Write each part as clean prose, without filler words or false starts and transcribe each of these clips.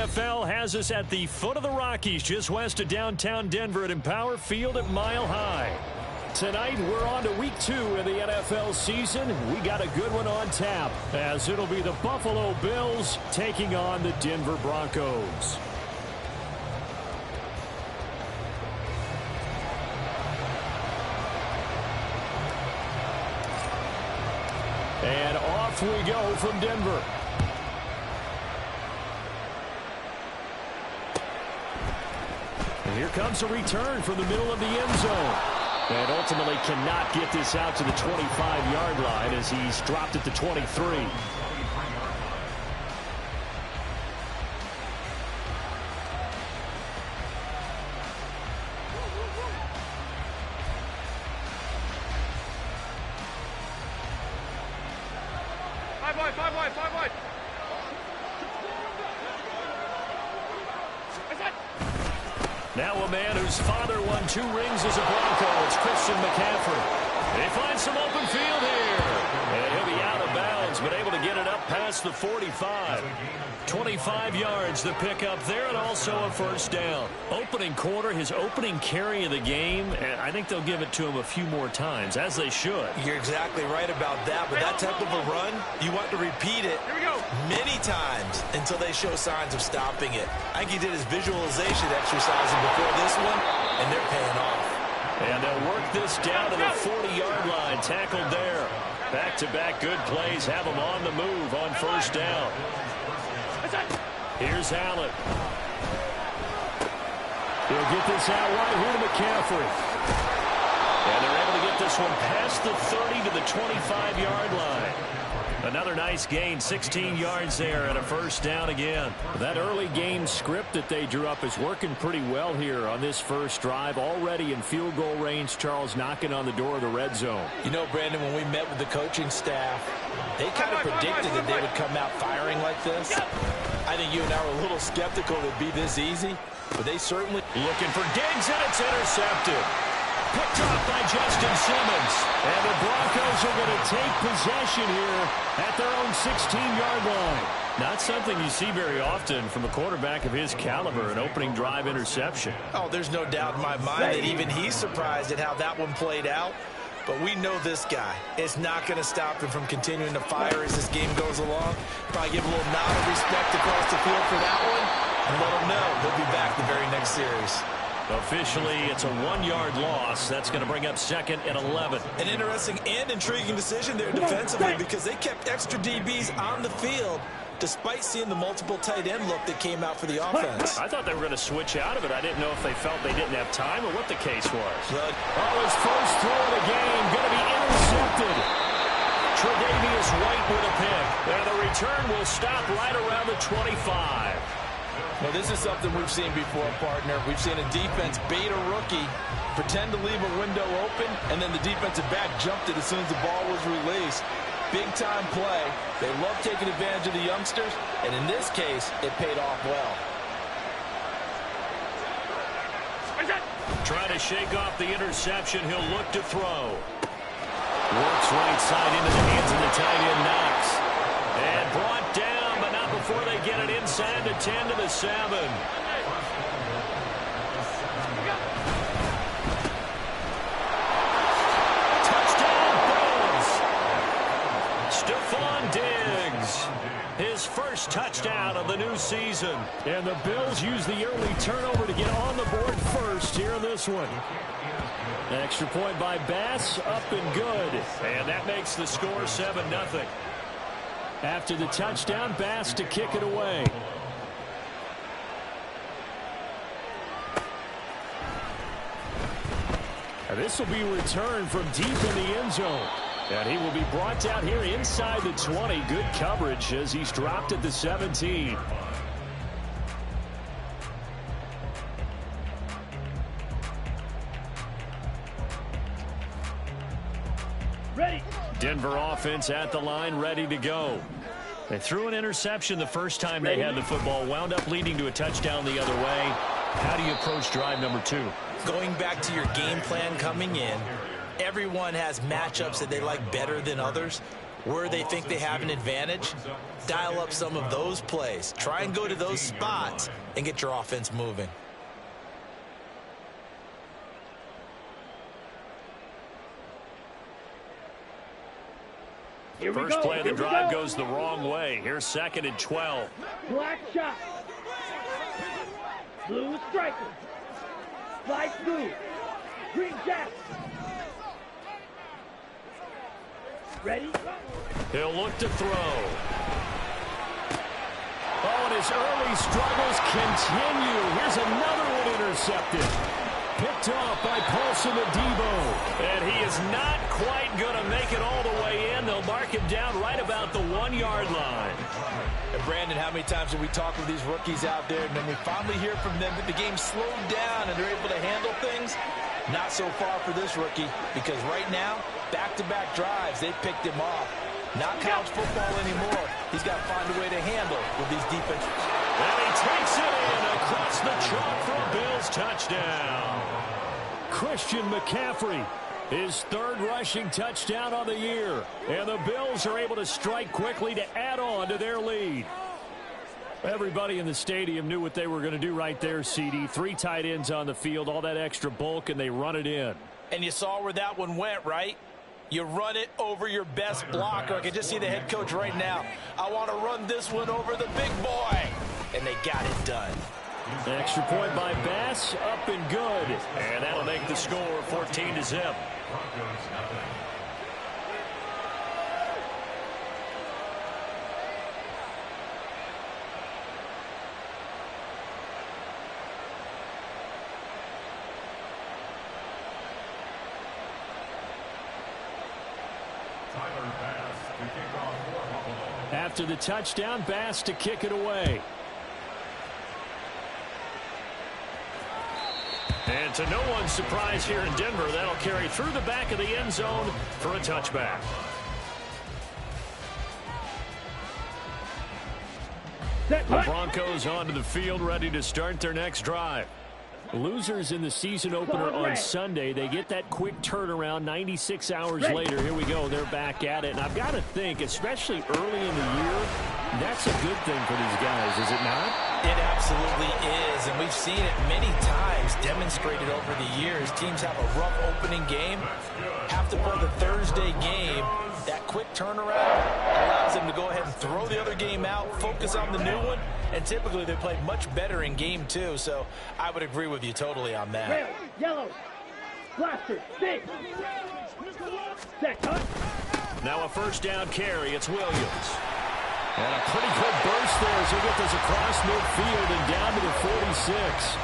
NFL has us at the foot of the Rockies, just west of downtown Denver at Empower Field at Mile High. Tonight, we're on to week 2 of the NFL season. We got a good one on tap, as it'll be the Buffalo Bills taking on the Denver Broncos. And off we go from Denver. And here comes a return from the middle of the end zone. And ultimately cannot get this out to the 25-yard line as he's dropped it to 23. Five wide. Now a man whose father won 2 rings as a Bronco. It's Christian McCaffrey. They find some open field here. And he'll be out of bounds, but able to get it up past the 45. 25 yards the pickup there, and also a first down. Opening quarter, his opening carry of the game, and I think they'll give it to him a few more times, as they should. You're exactly right about that, but that type of a run, you want to repeat it many times until they show signs of stopping it. I think he did his visualization exercising before this one, and they're paying off. And they'll work this down to the 40-yard line, tackled there. Back-to-back good plays have him on the move on first down. Here's Allen. He'll get this out right here to McCaffrey. And they're able to get this one past the 30 to the 25-yard line. Another nice gain, 16 yards there and a first down again. That early game script that they drew up is working pretty well here on this first drive. Already in field goal range, Charles knocking on the door of the red zone. You know, Brandon, when we met with the coaching staff, they kind of predicted that they would come out firing like this. I think you and I were a little skeptical it would be this easy, but they certainly... Looking for Diggs, and it's intercepted. Picked off by Justin Simmons. And the Broncos are going to take possession here at their own 16-yard line. Not something you see very often from a quarterback of his caliber, an opening drive interception. Oh, there's no doubt in my mind that even he's surprised at how that one played out. But we know this guy. It's not going to stop him from continuing to fire as this game goes along. Probably give a little nod of respect across the field for that one, and let him know he'll be back the very next series. Officially, it's a 1-yard loss. That's going to bring up second and 11. An interesting and intriguing decision there defensively because they kept extra DBs on the field despite seeing the multiple tight end look that came out for the offense. I thought they were going to switch out of it. I didn't know if they felt they didn't have time or what the case was. His first throw of the game going to be intercepted. Tre'Davious White with a pick. And the return will stop right around the 25. Well, this is something we've seen before, partner. We've seen a defense bait a rookie, pretend to leave a window open, and then the defensive back jumped it as soon as the ball was released. Big-time play. They love taking advantage of the youngsters, and in this case, it paid off well. Trying to shake off the interception. He'll look to throw. Works right side into the hands of the tight end Knox. And brought down, but not before they get it inside the 10 to the 7. His first touchdown of the new season. And the Bills use the early turnover to get on the board first here in this one. Extra point by Bass, up and good. And that makes the score 7-0. After the touchdown, Bass to kick it away. And this will be returned from deep in the end zone. And he will be brought down here inside the 20. Good coverage as he's dropped at the 17. Ready. Denver offense at the line, ready to go. They threw an interception the first time they had the football, wound up leading to a touchdown the other way. How do you approach drive number 2? Going back to your game plan coming in, everyone has matchups that they like better than others. where they think they have an advantage, dial up some of those plays. Try and go to those spots and get your offense moving. First play of the drive goes the wrong way. Here's 2nd and 12. Black shot. Blue striker. Light blue. Green jacket. Ready? He'll look to throw. Oh, and his early struggles continue. Here's another one intercepted. Picked off by Paulson Adebo. And he is not quite going to make it all the way in. They'll mark him down right about the 1-yard line. And Brandon, how many times have we talked with these rookies out there, and then we finally hear from them that the game slowed down and they're able to handle things? Not so far for this rookie, because right now, back-to-back drives, they picked him off. Not college football anymore. He's got to find a way to handle with these defenses. And he takes it in across the chalk for a Bills touchdown. Christian McCaffrey, his 3rd rushing touchdown on the year. And the Bills are able to strike quickly to add on to their lead. Everybody in the stadium knew what they were going to do right there, CD. 3 tight ends on the field, all that extra bulk, and they run it in. And you saw where that one went, right? You run it over your best blocker. I can just see the head coach right now. I want to run this one over the big boy. And they got it done. Extra point by Bass, up and good. And that'll make the score 14-0. After the touchdown, Bass to kick it away. And to no one's surprise here in Denver, that'll carry through the back of the end zone for a touchback. The Broncos onto the field, ready to start their next drive. Losers in the season opener on Sunday. They get that quick turnaround 96 hours later. Here we go. They're back at it. And I've got to think, especially early in the year, that's a good thing for these guys, is it not? It absolutely is. And we've seen it many times demonstrated over the years. Teams have a rough opening game, have to play the Thursday game. That quick turnaround allows them to go ahead and throw the other game out, focus on the new one, and typically they play much better in game 2. So I would agree with you totally on that. Red, yellow, blaster, stick. Set, cut. Now a first down carry. It's Williams. And a pretty good burst there as he gets this across midfield and down to the 46.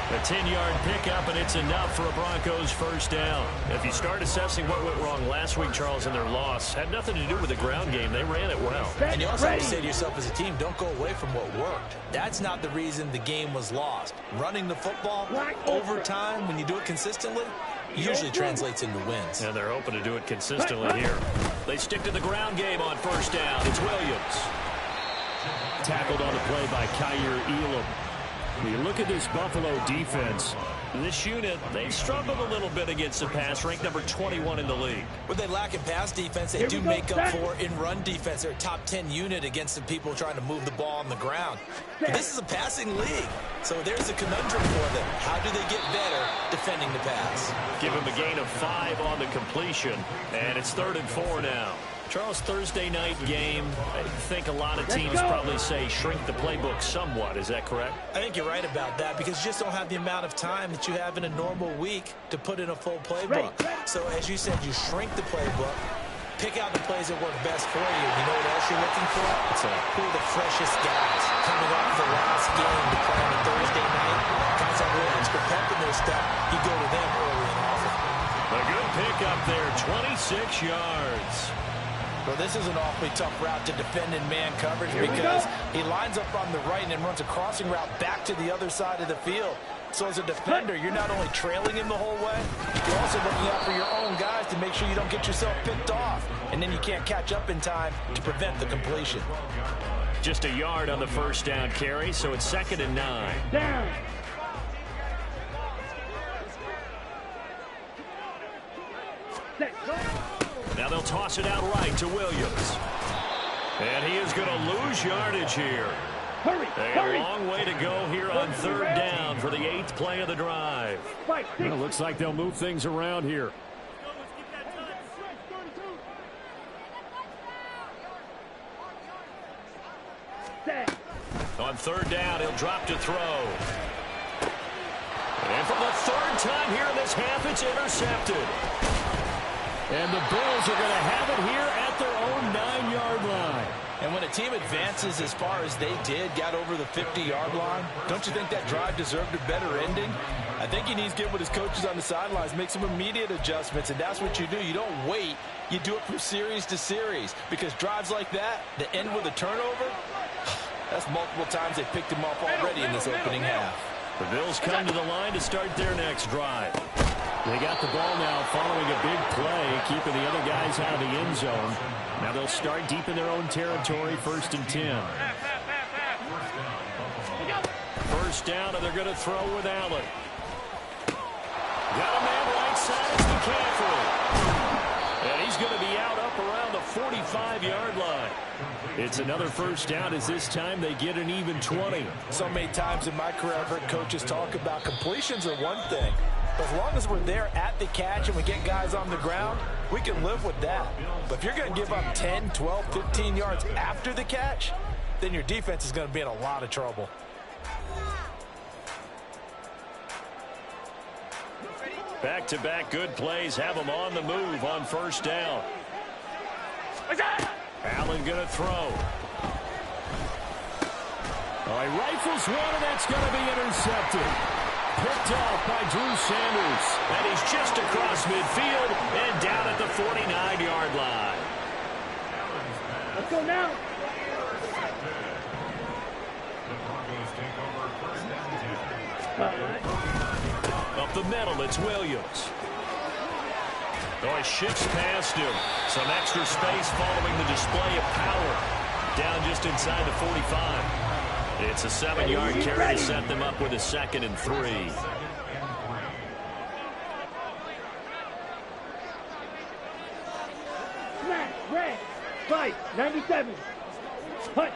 A 10-yard pickup, and it's enough for a Broncos first down. If you start assessing what went wrong last week, Charles, in their loss, had nothing to do with the ground game. They ran it well. And you also have to say to yourself as a team, don't go away from what worked. That's not the reason the game was lost. Running the football, overtime, when you do it consistently, usually translates into wins. And they're hoping to do it consistently here. They stick to the ground game on first down. It's Williams. Tackled on the play by Kyer Elam. When you look at this Buffalo defense, this unit, they struggled a little bit against the pass, ranked number 21 in the league. When they lack in pass defense, they do make up for in run defense. They're a top 10 unit against the people trying to move the ball on the ground. But this is a passing league, so there's a conundrum for them. How do they get better defending the pass? Give them a gain of 5 on the completion, and it's 3rd and 4 now. Charles, Thursday night game, I think a lot of teams probably say shrink the playbook somewhat. Is that correct? I think you're right about that because you just don't have the amount of time that you have in a normal week to put in a full playbook. So as you said, you shrink the playbook, pick out the plays that work best for you. You know what else you're looking for? Who are the freshest guys coming off the last game to play on a Thursday night? Guys have a little extra pep in their step. You go to them early and often. A good pickup there, 26 yards. Well, this is an awfully tough route to defend in man coverage because he lines up on the right and then runs a crossing route back to the other side of the field. So as a defender, you're not only trailing him the whole way, you're also looking out for your own guys to make sure you don't get yourself picked off. And then you can't catch up in time to prevent the completion. Just a yard on the first down carry, so it's 2nd and 9. Down. Now they'll toss it out right to Williams. And he is going to lose yardage here. Hurry, A long way to go here on third down for the 8th play of the drive. Well, it looks like they'll move things around here. Set. On third down, he'll drop to throw. And for the third time here in this half, it's intercepted. And the Bills are going to have it here at their own 9-yard line. And when a team advances as far as they did, got over the 50-yard line, don't you think that drive deserved a better ending? I think he needs to get with his coaches on the sidelines, make some immediate adjustments, and that's what you do. You don't wait. You do it from series to series, because drives like that end with a turnover, that's multiple times they picked him off already in this opening half. The Bills come to the line to start their next drive. They got the ball now following a big play, keeping the other guys out of the end zone. Now they'll start deep in their own territory, 1st and 10. First down, and they're going to throw with Allen. Got a man right side, it's McCaffrey. And he's going to be out up around the 45-yard line. It's another first down, as this time they get an even 20. So many times in my career, I've heard coaches talk about completions are one thing. But as long as we're there at the catch and we get guys on the ground, we can live with that. But if you're going to give up 10, 12, 15 yards after the catch, then your defense is going to be in a lot of trouble. Back-to-back good plays have them on the move on first down. Allen going to throw. All right, rifles one, and that's going to be intercepted. Picked off by Drew Sanders. And he's just across midfield and down at the 49-yard line. Let's go now. Up the middle, it's Williams. Oh, he shifts past him. Some extra space following the display of power. Down just inside the 45. It's a 7-yard carry to set them up with a 2nd and 3. Smash, red, fight, 97. Hut.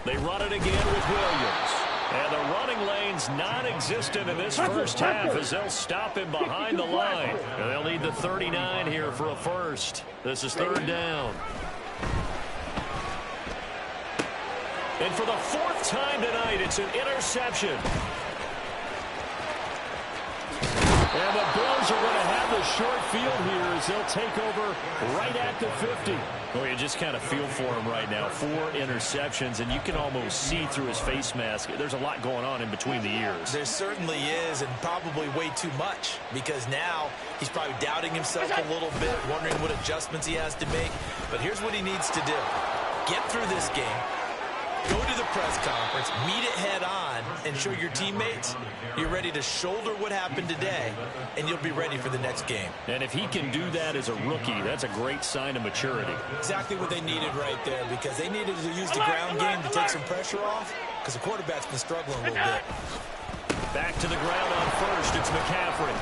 They run it again with Williams. And the running lane's non-existent in this first half as they'll stop him behind the line. And they'll need the 39 here for a first. This is third down. And for the 4th time tonight, it's an interception. And the Bills are going to have the short field here as they'll take over right at the 50. Well, you just kind of feel for him right now. 4 interceptions, and you can almost see through his face mask. There's a lot going on in between the ears. There certainly is, and probably way too much, because now he's probably doubting himself a little bit, wondering what adjustments he has to make. But here's what he needs to do. Get through this game. Go to the press conference, meet it head on, and show your teammates you're ready to shoulder what happened today, and you'll be ready for the next game. And if he can do that as a rookie, that's a great sign of maturity. Exactly what they needed right there, because they needed to use the ground game to take some pressure off, because the quarterback's been struggling a little bit. Back to the ground on first, it's McCaffrey.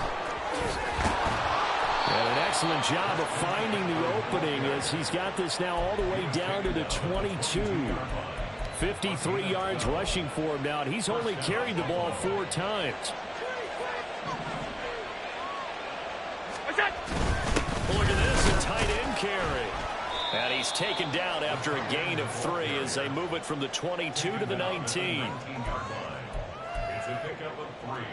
And an excellent job of finding the opening as he's got this now all the way down to the 22. 53 yards rushing for him now, and he's only carried the ball 4 times. Look at this, a tight end carry. And he's taken down after a gain of 3 as they move it from the 22 to the 19. It's a pickup of 3.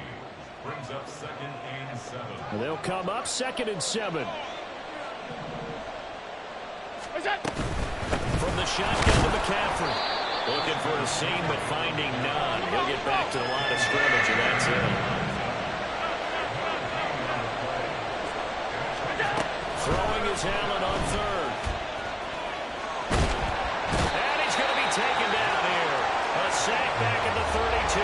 Brings up 2nd and 7. And they'll come up 2nd and 7. From the shotgun to McCaffrey. Looking for a seam, but finding none. He'll get back to the line of scrimmage, and that's it. Throwing is Allen on third. And he's going to be taken down here. A sack back at the 32.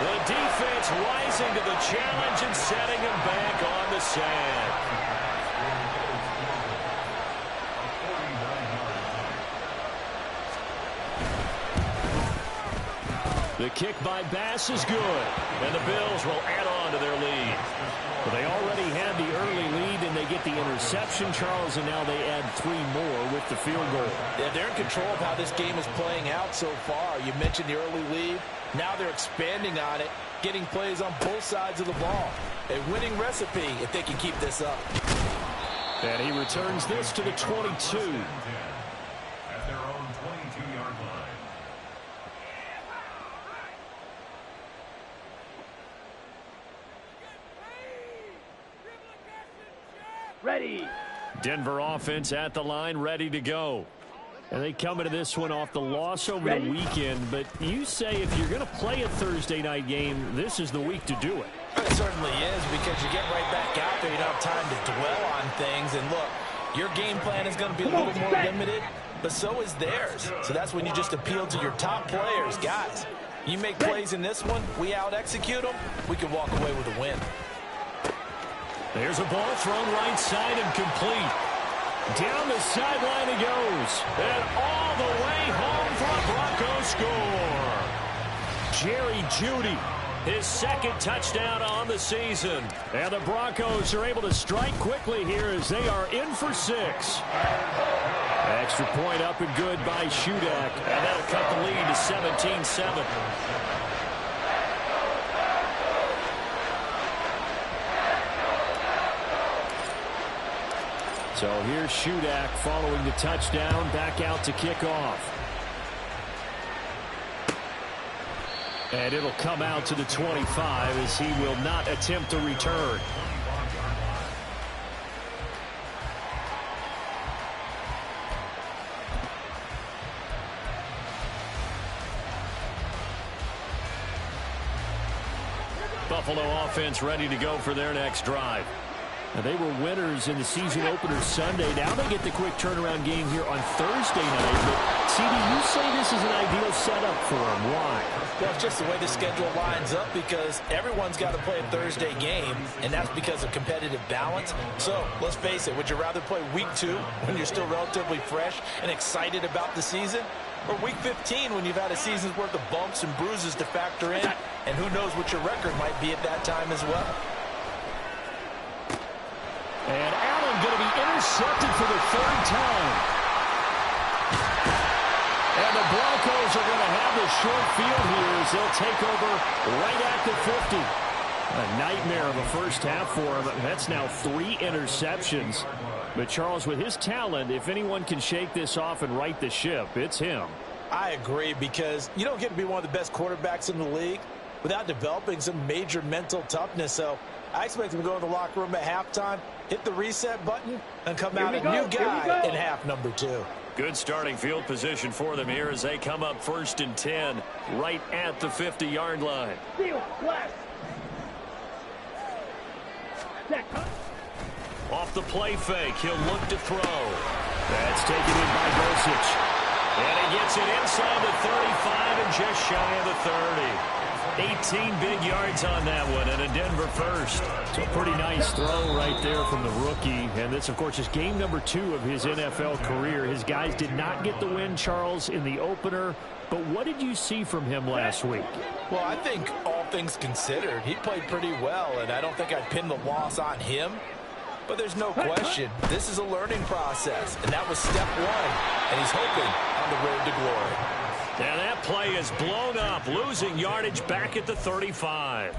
The defense rising to the challenge and setting him back on the sack. The kick by Bass is good, and the Bills will add on to their lead. But they already had the early lead, and they get the interception, Charles, and now they add 3 more with the field goal. Yeah, they're in control of how this game is playing out so far. You mentioned the early lead. Now they're expanding on it, getting plays on both sides of the ball. A winning recipe if they can keep this up. And he returns this to the 22. At their own 22-yard line. Ready. Denver offense at the line, ready to go. And they come into this one off the loss over the weekend. But you say if you're going to play a Thursday night game, this is the week to do it. It certainly is, because you get right back out there. You don't have time to dwell on things. And look, your game plan is going to be a little more limited, but so is theirs. So that's when you just appeal to your top players. Guys, you make plays in this one, we out-execute them, we can walk away with a win. There's a ball thrown right side and complete. Down the sideline it goes. And all the way home for a Broncos score. Jerry Jeudy, his second touchdown on the season. And the Broncos are able to strike quickly here as they are in for 6. Extra point up and good by Shudak. And that'll cut the lead to 17-7. So here's Shudak following the touchdown, back out to kick off. And it'll come out to the 25 as he will not attempt to return. Buffalo offense ready to go for their next drive. Now, they were winners in the season opener Sunday. Now they get the quick turnaround game here on Thursday night. But, CD, you say this is an ideal setup for them. Why? Well, it's just the way the schedule lines up, because everyone's got to play a Thursday game, and that's because of competitive balance. So, let's face it, would you rather play week 2 when you're still relatively fresh and excited about the season? Or week 15 when you've had a season's worth of bumps and bruises to factor in, and who knows what your record might be at that time as well. And Allen going to be intercepted for the 3rd time. And the Broncos are going to have the short field here as they'll take over right at the 50. A nightmare of a first half for him. That's now 3 interceptions. But Charles, with his talent, if anyone can shake this off and right the ship, it's him. I agree, because you don't get to be one of the best quarterbacks in the league without developing some major mental toughness. So I expect him to go to the locker room at halftime, hit the reset button, and come out a new guy in half number 2. Good starting field position for them here as they come up 1st and 10 right at the 50-yard line. Off the play fake, he'll look to throw. That's taken in by Dosich. And he gets it inside the 35 and just shy of the 30. 18 big yards on that one, and a Denver first. So a pretty nice throw right there from the rookie. And this, of course, is game number 2 of his NFL career. His guys did not get the win, Charles, in the opener. But what did you see from him last week? Well, I think all things considered, he played pretty well, and I don't think I'd pin the loss on him. But there's no question, this is a learning process, and that was step 1. And he's hoping on the road to glory. And that play is blown up, losing yardage back at the 35.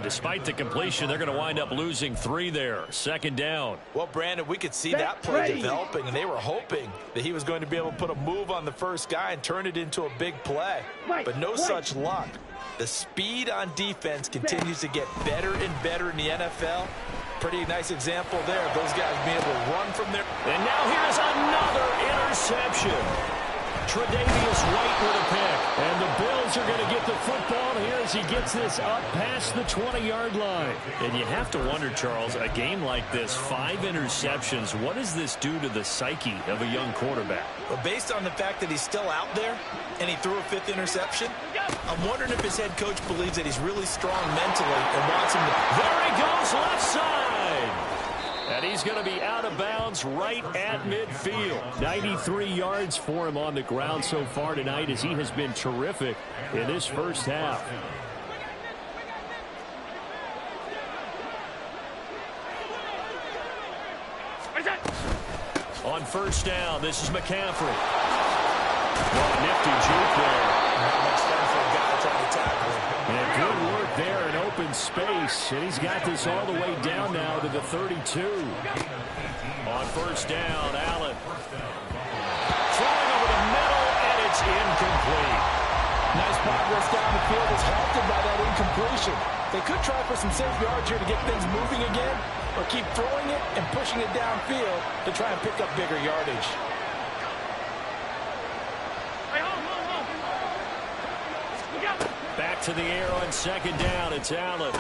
Despite the completion, they're going to wind up losing 3 there. 2nd down. Well, Brandon, we could see that play developing, and they were hoping that he was going to be able to put a move on the first guy and turn it into a big play. But no such luck. The speed on defense continues to get better and better in the NFL. Pretty nice example there of those guys being able to run from there. And now here's another interception. Tre'Davious White with a pick. And the Bills are going to get the football here as he gets this up past the 20-yard line. And you have to wonder, Charles, a game like this, 5 interceptions, what does this do to the psyche of a young quarterback? Well, based on the fact that he's still out there and he threw a 5th interception, I'm wondering if his head coach believes that he's really strong mentally and wants him to... There he goes, left side. And he's going to be out of bounds right at midfield. 93 yards for him on the ground so far tonight as he has been terrific in this first half. On first down, this is McCaffrey. Oh, nifty juke there. Not much fun for a guy trying to tackle him. And good work there in open space. And he's got this all the way down now to the 32. On first down, Allen. Throwing over the middle, and it's incomplete. Nice progress down the field is halted by that incompletion. They could try for some safe yards here to get things moving again, or keep throwing it and pushing it downfield to try and pick up bigger yardage. Back to the air on second down. It's Allen.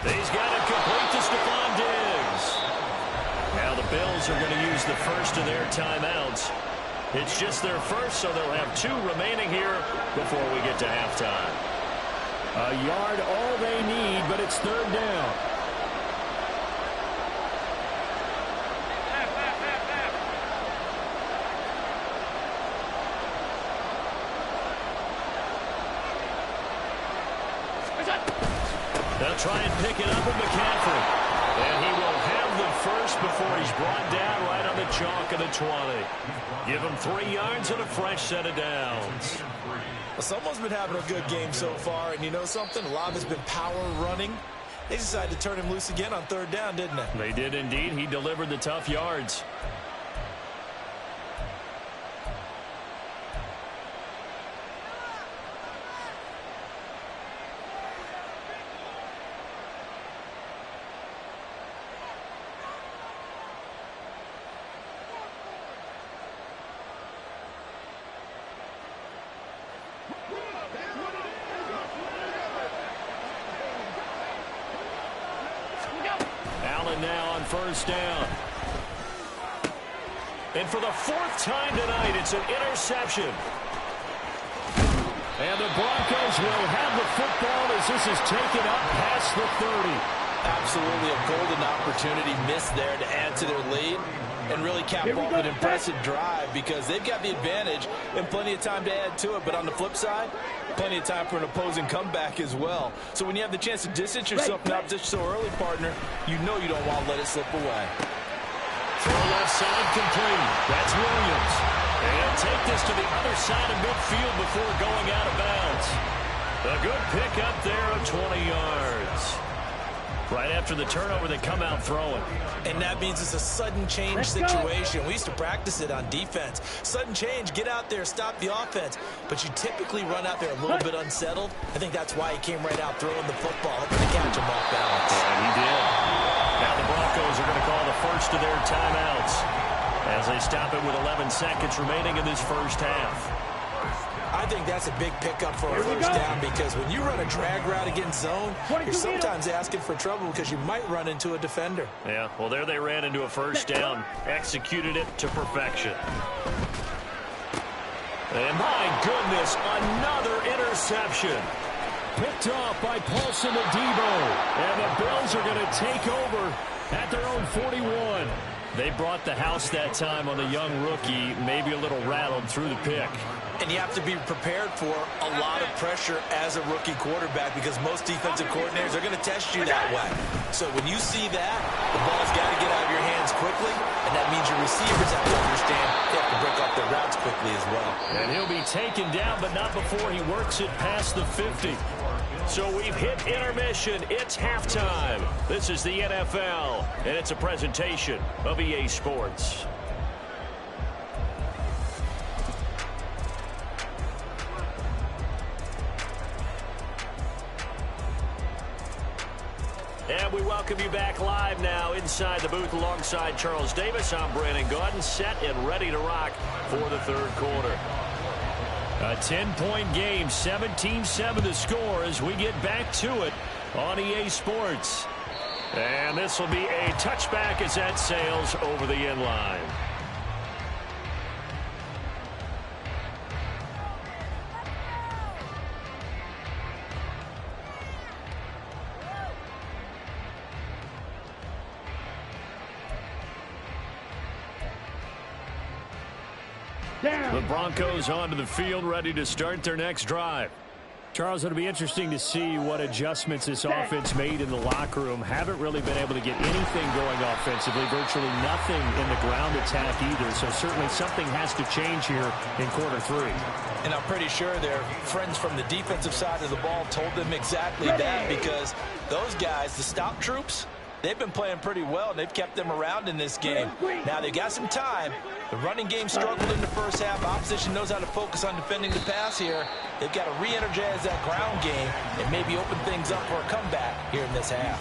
He's got it complete to Stephon Diggs. Now the Bills are going to use the first of their timeouts. It's just their first, so they'll have 2 remaining here before we get to halftime. A yard all they need, but it's third down. They'll try and pick it up with McCaffrey. And he will have the first before he's brought down right on the chalk of the 20. Give him 3 yards and a fresh set of downs. Well, someone's been having a good game so far, and you know something? A lot of it's been power running. They decided to turn him loose again on third down, didn't they? They did indeed. He delivered the tough yards. Now on first down. And for the 4th time tonight, it's an interception. And the Broncos will have the football as this is taken up past the 30. Absolutely a golden opportunity missed there to add to their lead and really cap off an impressive drive because they've got the advantage and plenty of time to add to it. But on the flip side, plenty of time for an opposing comeback as well. So when you have the chance to distance yourself from opposition so early, partner, you know you don't want to let it slip away. Throw left side complete. That's Williams. And take this to the other side of midfield before going out of bounds. A good pick up there of 20 yards. Right after the turnover, they come out throwing. And that means it's a sudden change situation. We used to practice it on defense. Sudden change, get out there, stop the offense. But you typically run out there a little bit unsettled. I think that's why he came right out throwing the football, hoping to catch him off balance. Yeah, he did. Now the Broncos are going to call the first of their timeouts as they stop it with 11 seconds remaining in this first half. I think that's a big pickup for a first down because when you run a drag route against zone, you're sometimes asking for trouble because you might run into a defender. Yeah, well, there they ran into a first down, executed it to perfection. And my goodness, another interception. Picked off by Paulson Adebo. And the Bills are going to take over at their own 41. They brought the house that time on the young rookie, maybe a little rattled through the pick. And you have to be prepared for a lot of pressure as a rookie quarterback because most defensive coordinators are going to test you that way. So when you see that, the ball's got to get out of your hands quickly, and that means your receivers have to understand they have to break off their routes quickly as well. And he'll be taken down, but not before he works it past the 50. So we've hit intermission. It's halftime. This is the NFL, and it's a presentation of EA Sports. And we welcome you back live now inside the booth alongside Charles Davis. I'm Brandon Gaudin, set and ready to rock for the third quarter. A 10-point game, 17-7 the score as we get back to it on EA Sports. And this will be a touchback as that sails over the end line. Down. The Broncos onto the field, ready to start their next drive. Charles, it'll be interesting to see what adjustments this offense made in the locker room. Haven't really been able to get anything going offensively, virtually nothing in the ground attack either. So certainly something has to change here in quarter 3. And I'm pretty sure their friends from the defensive side of the ball told them exactly that, because those guys, the stop troops, they've been playing pretty well, and they've kept them around in this game. Now, they've got some time. The running game struggled in the first half. Opposition knows how to focus on defending the pass here. They've got to re-energize that ground game and maybe open things up for a comeback here in this half.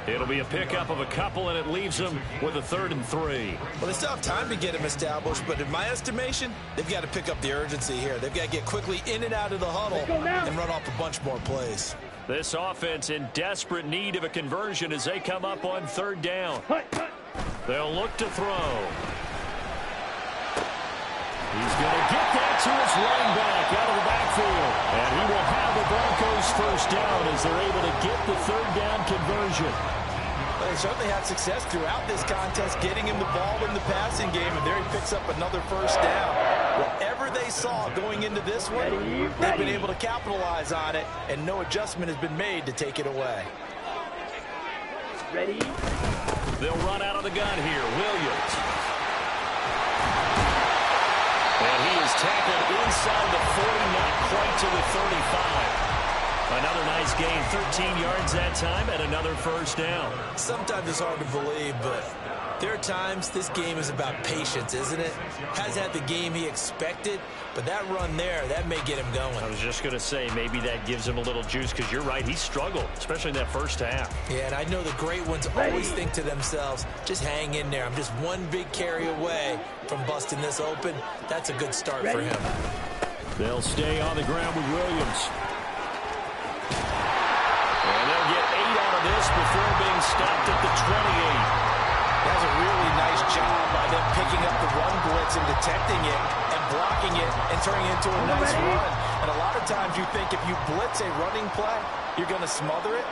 It'll be a pickup of a couple, and it leaves them with a 3rd and 3. Well, they still have time to get him established, but in my estimation, they've got to pick up the urgency here. They've got to get quickly in and out of the huddle and run off a bunch more plays. This offense in desperate need of a conversion as they come up on 3rd down. They'll look to throw. He's going to get that to his running back out of the backfield. And he will have the Broncos 1st down as they're able to get the 3rd down conversion. Well, they certainly had success throughout this contest getting him the ball in the passing game, and there he picks up another 1st down. Whatever they saw going into this one, they've been able to capitalize on it, and no adjustment has been made to take it away. Ready? They'll run out of the gun here. Williams. And he is tackled inside the 40, not quite to the 35. Another nice gain, 13 yards that time, and another 1st down. Sometimes it's hard to believe, but there are times this game is about patience, isn't it? Has had the game he expected, but that run there, that may get him going. I was just going to say, maybe that gives him a little juice, because you're right, he struggled, especially in that 1st half. Yeah, and I know the great ones always think to themselves, just hang in there. I'm just one big carry away from busting this open. That's a good start for him. They'll stay on the ground with Williams. And they'll get 8 out of this before being stopped at the 28. That's a really nice job by them picking up the run blitz and detecting it and blocking it and turning it into a nice run. And a lot of times you think if you blitz a running play, you're going to smother it.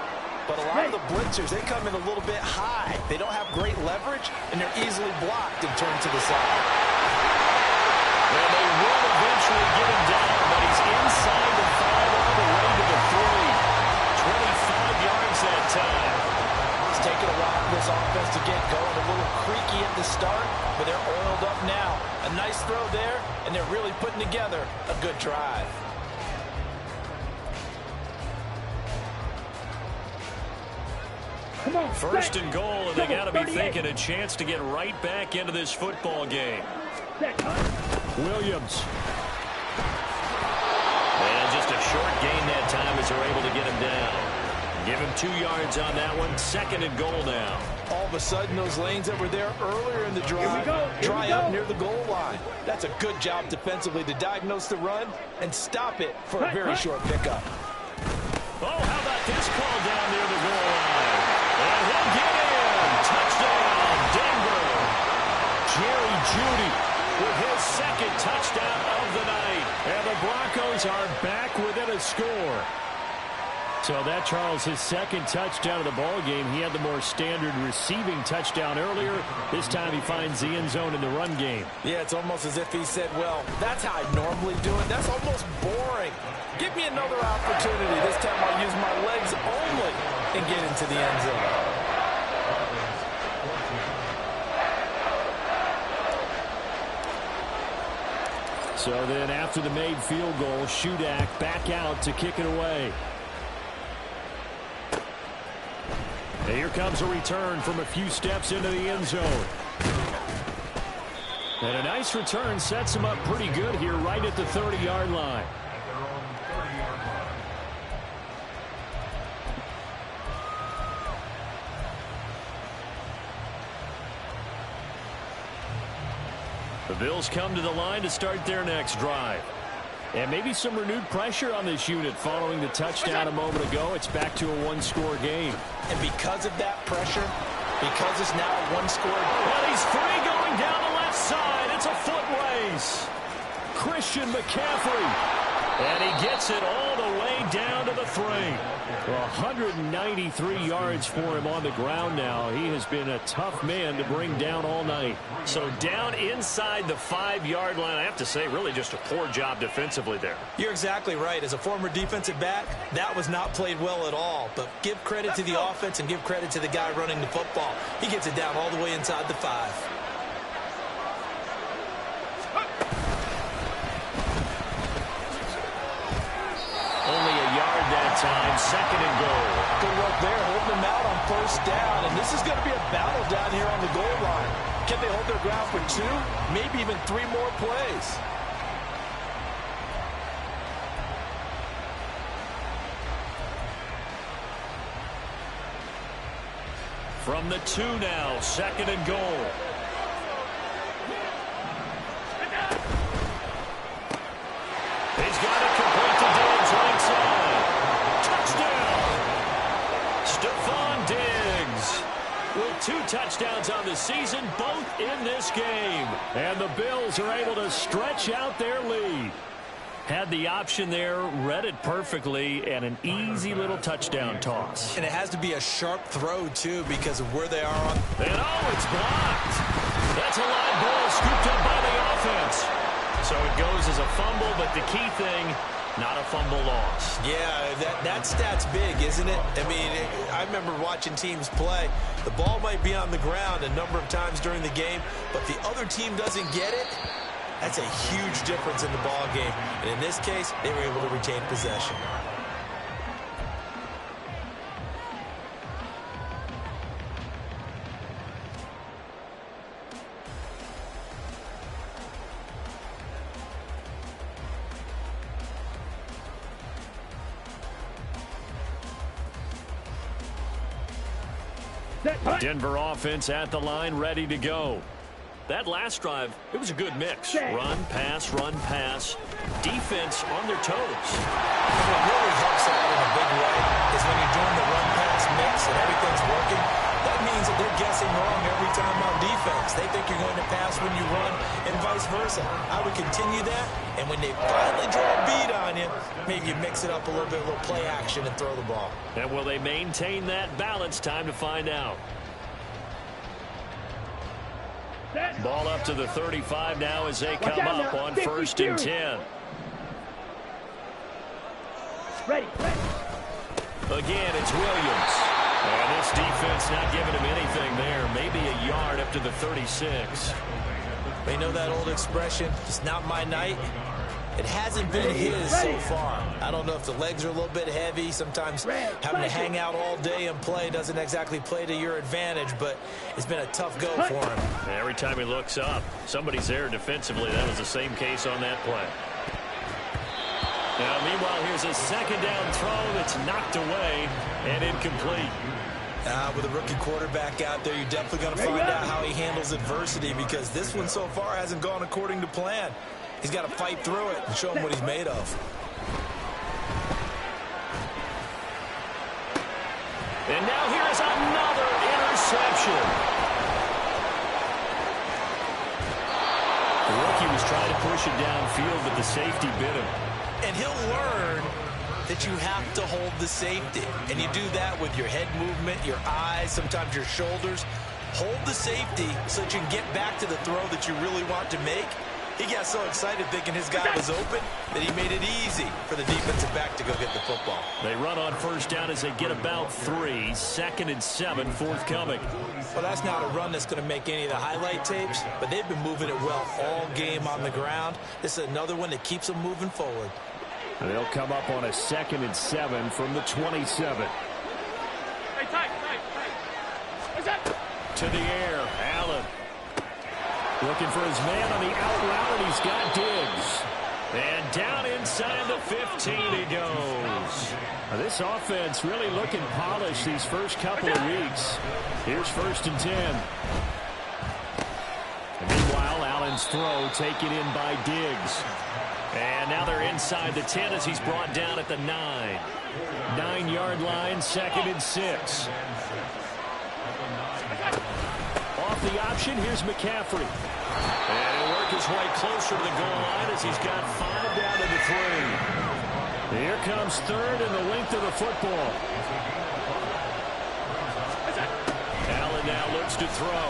But a lot of the blitzers, they come in a little bit high. They don't have great leverage, and they're easily blocked and turned to the side. And they will eventually get him down, but he's inside the 5 all the way to the 3. 25 yards that time. It's taken a while for this offense to get going. A little creaky at the start, but they're oiled up now. A nice throw there, and they're really putting together a good drive. Come on, 1st and goal, and they got to be thinking a chance to get right back into this football game. Williams. And just a short gain that time as they're able to get him down. Give him 2 yards on that one. 2nd and goal now. All of a sudden, those lanes that were there earlier in the drive dry up near the goal line. That's a good job defensively to diagnose the run and stop it for a very short pickup. Oh, how about this call down near the goal line? And he'll get in. Touchdown, Denver. Jerry Jeudy with his 2nd touchdown of the night. And the Broncos are back within a score. So that, Charles, his 2nd touchdown of the ball game. He had the more standard receiving touchdown earlier. This time he finds the end zone in the run game. Yeah, it's almost as if he said, well, that's how I normally do it. That's almost boring. Give me another opportunity. This time I'll use my legs only and get into the end zone. So then after the made field goal, Shudak back out to kick it away. And here comes a return from a few steps into the end zone. And a nice return sets him up pretty good here right at the 30-yard line. The Bills come to the line to start their next drive. And maybe some renewed pressure on this unit following the touchdown a moment ago. It's back to a 1-score game. And because of that pressure, because it's now a 1-score. Well, he's free going down the left side. It's a foot race. Christian McCaffrey And he gets it all the way down to the 3. 193 yards for him on the ground now. He has been a tough man to bring down all night. So down inside the 5-yard line. I have to say, really just a poor job defensively there. You're exactly right. As a former defensive back, that was not played well at all. But give credit to the offense and give credit to the guy running the football. He gets it down all the way inside the 5. Only a yard that time, 2nd and goal. Good work there, holding them out on 1st down. And this is going to be a battle down here on the goal line. Can they hold their ground for 2, maybe even 3 more plays? From the 2 now, 2nd and goal. He's got it complete to Diggs right side. Touchdown! Stephon Diggs with 2 touchdowns on the season, both in this game. And the Bills are able to stretch out their lead. Had the option there, read it perfectly, and an easy little touchdown toss. And it has to be a sharp throw, too, because of where they are on. And oh, it's blocked. That's a live ball scooped up by the offense. So it goes as a fumble, but the key thing, not a fumble loss. Yeah, that stat's big, isn't it? I mean, I remember watching teams play. The ball might be on the ground a number of times during the game, but the other team doesn't get it. That's a huge difference in the ball game. And in this case, they were able to retain possession. Denver offense at the line, ready to go. That last drive, it was a good mix. Run, pass, defense on their toes. What really helps out in a big way is when you're doing the run-pass mix and everything's working. That means that they're guessing wrong every time on defense. They think you're going to pass when you run and vice versa. I would continue that, and when they finally draw a beat on you, maybe you mix it up a little bit, a little play action and throw the ball. And will they maintain that balance? Time to find out. Ball up to the 35 now as they come up on 1st and 10. Ready. Again, it's Williams. And this defense not giving him anything there. Maybe a yard up to the 36. They know that old expression, it's not my night. It hasn't been his so far. I don't know if the legs are a little bit heavy. Sometimes having to hang out all day and play doesn't exactly play to your advantage, but it's been a tough go for him. Every time he looks up, somebody's there defensively. That was the same case on that play. Now, meanwhile, here's a 2nd down throw that's knocked away and incomplete. With a rookie quarterback out there, you're definitely going to find out how he handles adversity, because this one so far hasn't gone according to plan. He's got to fight through it and show him what he's made of. And now here is another interception. The rookie was trying to push it downfield, but the safety bit him. And he'll learn that you have to hold the safety. And you do that with your head movement, your eyes, sometimes your shoulders. Hold the safety so that you can get back to the throw that you really want to make. He got so excited thinking his guy was open that he made it easy for the defensive back to go get the football. They run on 1st down as they get about 3. 2nd and 7 forthcoming. Well, that's not a run that's going to make any of the highlight tapes, but they've been moving it well all game on the ground. This is another one that keeps them moving forward. They'll come up on a 2nd and 7 from the 27. Hey, tight. What's that? To the air, Allen. Looking for his man on the out route, and he's got Diggs. And down inside the 15 he goes. Now, this offense really looking polished these first couple of weeks. Here's 1st and 10. And meanwhile, Allen's throw taken in by Diggs. And now they're inside the 10 as he's brought down at the 9. 9-yard line, 2nd and 6. Off the option, here's McCaffrey. And he'll work his way closer to the goal line as he's got 5 down to the 3. Here comes third in the length of the football. Allen now looks to throw.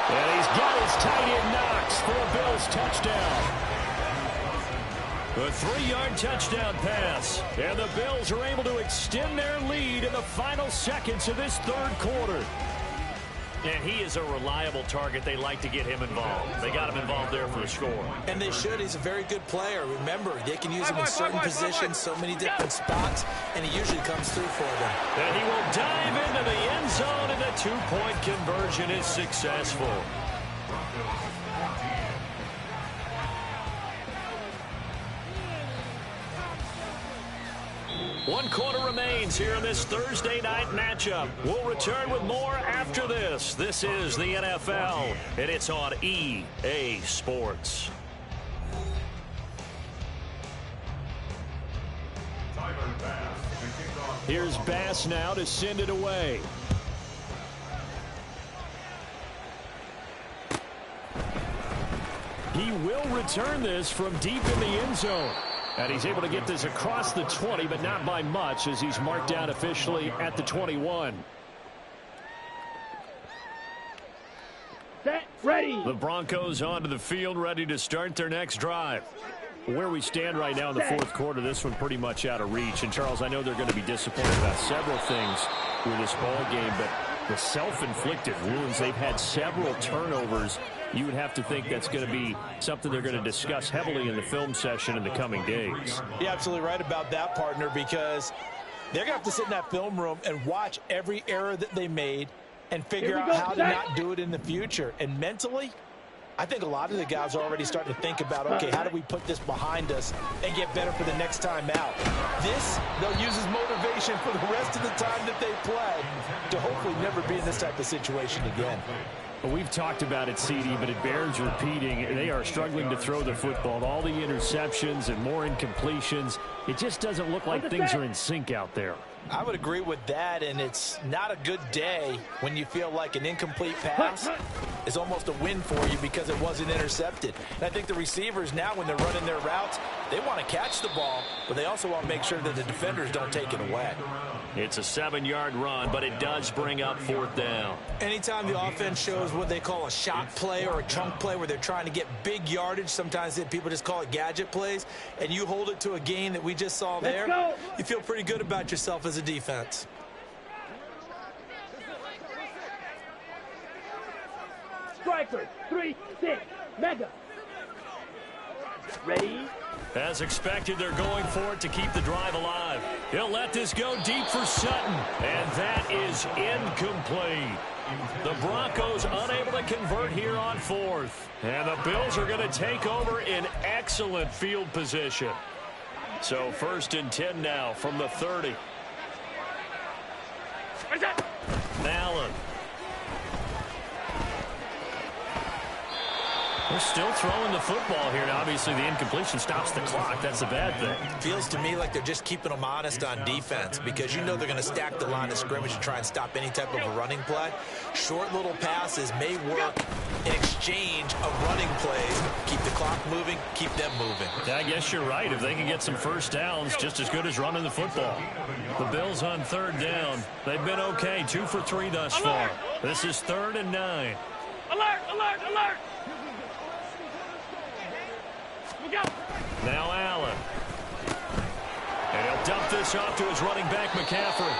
And he's got his tight end Knox for a Bills touchdown. A 3-yard touchdown pass. And the Bills are able to extend their lead in the final seconds of this third quarter. And he is a reliable target. They like to get him involved. They got him involved there for a score. And they should. He's a very good player. Remember, they can use him in certain positions, so many different spots, and he usually comes through for them. And he will dive into the end zone, and the two-point conversion is successful. One quarter remains here in this Thursday night matchup. We'll return with more after this. This is the NFL, and it's on EA Sports. Here's Bass now to send it away. He will return this from deep in the end zone. And he's able to get this across the 20, but not by much, as he's marked down officially at the 21. Set, ready. The Broncos onto the field, ready to start their next drive. Where we stand right now in the fourth quarter, this one pretty much out of reach. And, Charles, I know they're going to be disappointed about several things with this ball game, but the self-inflicted wounds, they've had several turnovers. You would have to think that's going to be something they're going to discuss heavily in the film session in the coming days. You're absolutely right about that, partner, because they're going to have to sit in that film room and watch every error that they made and figure out how to not do it in the future. And mentally, I think a lot of the guys are already starting to think about, okay, how do we put this behind us and get better for the next time out? This, they'll use as motivation for the rest of the time that they play to hopefully never be in this type of situation again. Well, we've talked about it, CD, but it bears repeating. They are struggling to throw the football. All the interceptions and more incompletions. It just doesn't look like things are in sync out there. I would agree with that, and it's not a good day when you feel like an incomplete pass is almost a win for you because it wasn't intercepted. And I think the receivers now, when they're running their routes, they want to catch the ball, but they also want to make sure that the defenders don't take it away. It's a 7-yard run, but it does bring up fourth down. Anytime the offense shows what they call a shot play or a chunk play where they're trying to get big yardage, sometimes people just call it gadget plays, and you hold it to a gain that we just saw there, you feel pretty good about yourself as a defense. Striker, 3-6, mega. Ready. As expected, they're going for it to keep the drive alive. He'll let this go deep for Sutton, and that is incomplete. The Broncos unable to convert here on fourth. And the Bills are going to take over in excellent field position. So 1st and 10 now from the 30. Allen. They're still throwing the football here. Now, obviously, the incompletion stops the clock. That's a bad thing. Feels to me like they're just keeping them honest on defense because you know they're going to stack the line of scrimmage and try and stop any type of a running play. Short little passes may work in exchange of running plays. Keep the clock moving, keep them moving. I guess you're right. If they can get some first downs, just as good as running the football. The Bills on 3rd down. They've been okay. 2 for 3 thus far. This is 3rd and 9. Alert, alert, alert. Now Allen. And he'll dump this off to his running back, McCaffrey.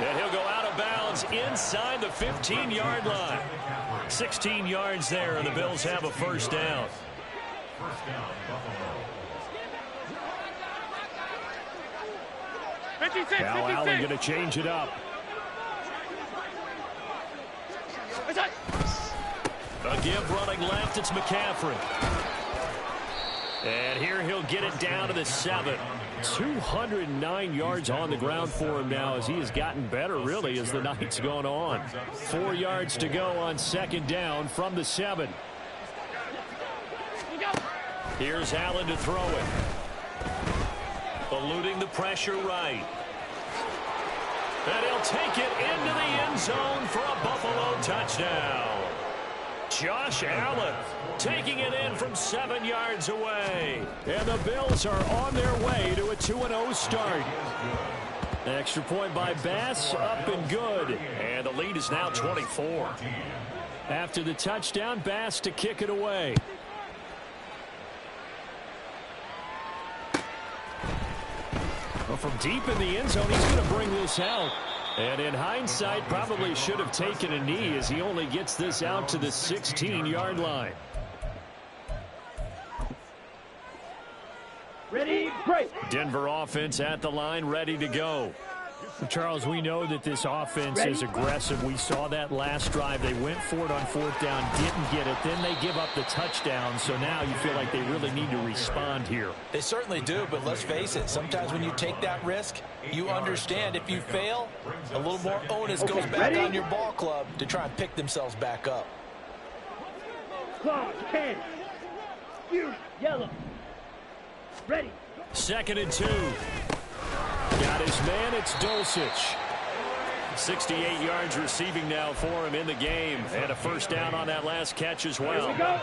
And he'll go out of bounds inside the 15-yard line. 16 yards there, and the Bills have a first down. Now Allen going to change it up. A give running left, it's McCaffrey. And here he'll get it down to the 7. 209 yards on the ground for him now as he has gotten better, really, as the night's gone on. 4 yards to go on 2nd down from the 7. Here's Allen to throw it. Eluding the pressure right. And he'll take it into the end zone for a Buffalo touchdown. Josh Allen taking it in from 7 yards away. And the Bills are on their way to a 2-0 start. Extra point by Bass, up and good. And the lead is now 24. After the touchdown, Bass to kick it away. Well, from deep in the end zone, he's going to bring this out. And in hindsight, probably should have taken a knee as he only gets this out to the 16-yard line. Ready, break. Denver offense at the line, ready to go. Charles, we know that this offense is aggressive. We saw that last drive. They went for it on 4th down, didn't get it. Then they give up the touchdown. So now you feel like they really need to respond here. They certainly do, but let's face it. Sometimes when you take that risk, you understand if you fail, a little more onus goes back on your ball club to try and pick themselves back up. Claw, can. You, yellow. Ready. 2nd and 2. Got his man, it's Dulcich. 68 yards receiving now for him in the game. And a first down on that last catch as well. Here we go.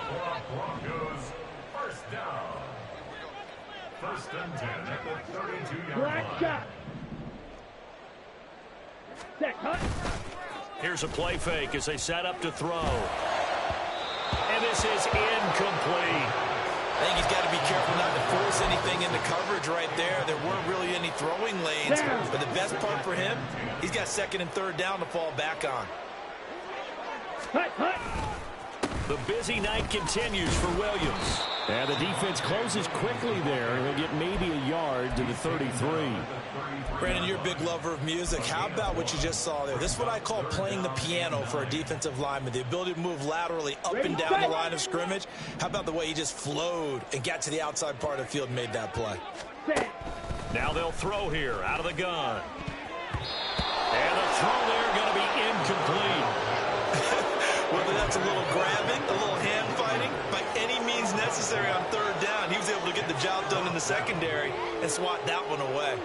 Broncos, first down. 1st and 10 at the 32-yard Black line. shot. Set, cut. Here's a play fake as they set up to throw. And this is incomplete. I think he's got to be careful not to force anything into coverage right there. There weren't really any throwing lanes. But the best part for him, he's got 2nd and 3rd down to fall back on. Cut, cut. The busy night continues for Williams. And the defense closes quickly there. He'll get maybe a yard to the 33. Brandon, you're a big lover of music. How about what you just saw there? This is what I call playing the piano for a defensive lineman. The ability to move laterally up and down the line of scrimmage. How about the way he just flowed and got to the outside part of the field and made that play? Set. Now they'll throw here out of the gun. And the throw there going to be incomplete. Whether that's a little grabbing, a little hand fighting, by any means necessary on 3rd down, he was able to get the job done in the secondary and swat that one away.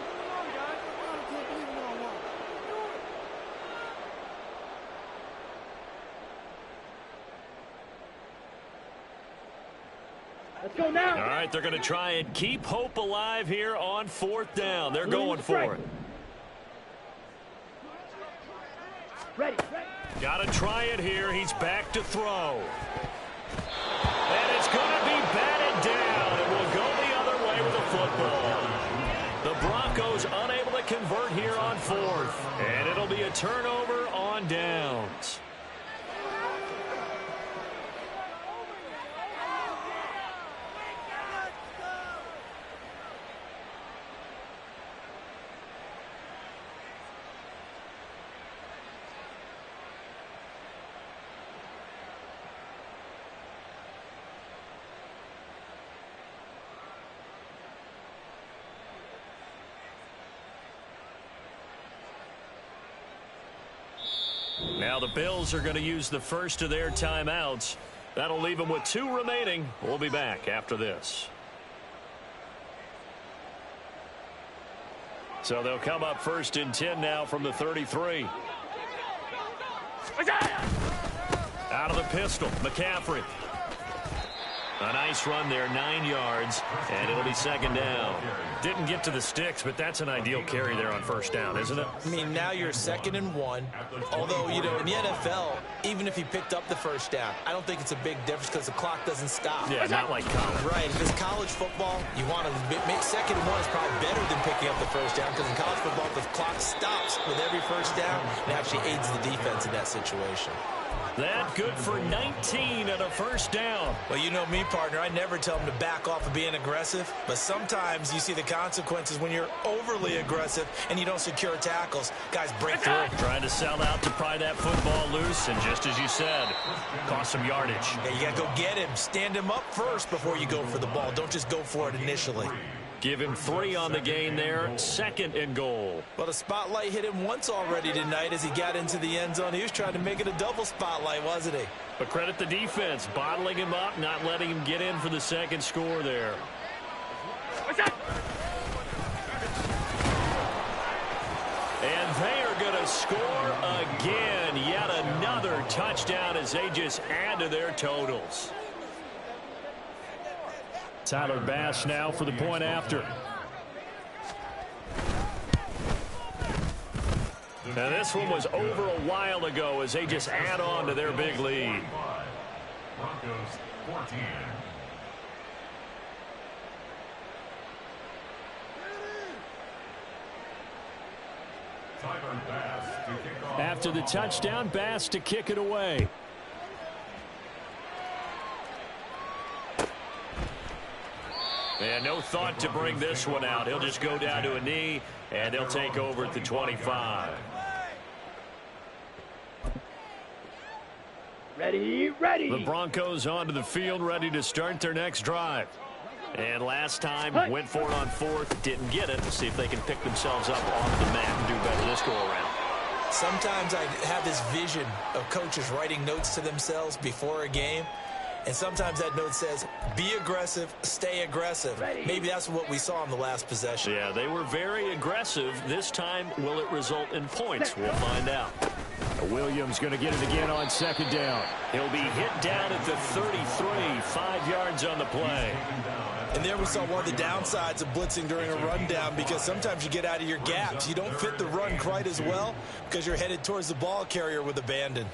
Let's go now. All right, they're going to try and keep hope alive here on 4th down. They're going for it. Ready, ready. Got to try it here. He's back to throw. And it's going to be batted down. It will go the other way with the football. The Broncos unable to convert here on 4th. And it'll be a turnover on downs. Now the Bills are going to use the first of their timeouts. That'll leave them with 2 remaining. We'll be back after this. So they'll come up 1st and 10 now from the 33. Out of the pistol, McCaffrey. A nice run there, 9 yards, and it'll be 2nd down. Didn't get to the sticks, but that's an ideal carry there on 1st down, isn't it? I mean, now you're 2nd and 1. Although, you know, in the NFL, even if he picked up the 1st down, I don't think it's a big difference because the clock doesn't stop. Yeah, not like college. Right. If it's college football, you want to make 2nd and 1 is probably better than picking up the 1st down because in college football, the clock stops with every 1st down and actually aids the defense in that situation. That good for 19 and a 1st down. Well, you know me, partner. I never tell them to back off of being aggressive. But sometimes you see the consequences when you're overly aggressive and you don't secure tackles. Guys break through. Trying to sell out to pry that football loose. And just as you said, cost some yardage. Yeah, you got to go get him. Stand him up first before you go for the ball. Don't just go for it initially. Give him 3 on the gain there. 2nd and goal. Well, the spotlight hit him once already tonight as he got into the end zone. He was trying to make it a double spotlight, wasn't he? But credit the defense, bottling him up, not letting him get in for the 2nd score there. And they are going to score again. Yet another touchdown as they just add to their totals. Tyler Bass now for the point after. Now this one was over a while ago as they just add on to their big lead. Broncos 14. Tyler Bass to kick off. After the touchdown, Bass to kick it away. And no thought to bring this one out. He'll just go down to a knee, and they'll take over at the 25. Ready, ready. The Broncos onto the field, ready to start their next drive. And last time, went for it on fourth, didn't get it. See if they can pick themselves up off the mat and do better this go-around. Sometimes I have this vision of coaches writing notes to themselves before a game. And sometimes that note says, be aggressive, stay aggressive. Maybe that's what we saw in the last possession. Yeah, they were very aggressive. This time, will it result in points? We'll find out. Williams going to get it again on second down. He'll be hit down at the 33, 5 yards on the play. And there we saw one of the downsides of blitzing during a rundown, because sometimes you get out of your gaps. You don't fit the run quite as well because you're headed towards the ball carrier with abandon.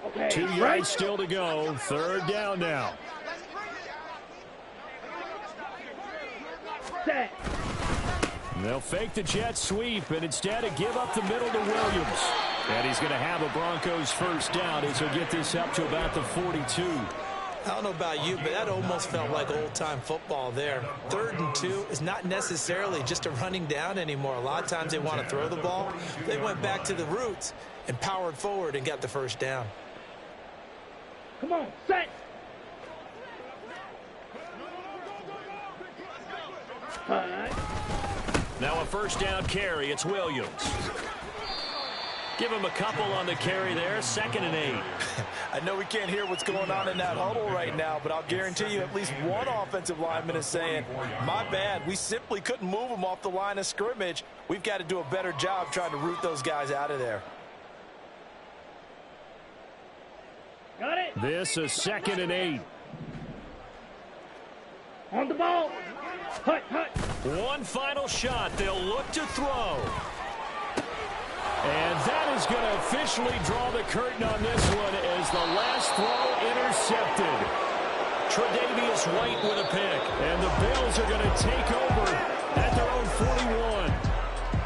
Okay. 2 yards still to go. Third down now. Set. They'll fake the jet sweep and instead give up the middle to Williams. And he's going to have a Broncos first down as he'll get this up to about the 42. I don't know about you, but that almost felt like old-time football there. 3rd and 2 is not necessarily just a running down anymore. A lot of times they want to throw the ball. They went back to the roots and powered forward and got the first down. Come on, set. Now a first down carry. It's Williams. Give him a couple on the carry there. 2nd and 8. I know we can't hear what's going on in that huddle right now, but I'll guarantee you at least one offensive lineman is saying, my bad, we simply couldn't move them off the line of scrimmage. We've got to do a better job trying to root those guys out of there. Got it. This is 2nd and 8. On the ball. Hut, hut. One final shot. They'll look to throw. And that is going to officially draw the curtain on this one as the last throw intercepted. Tre'Davious White with a pick. And the Bills are going to take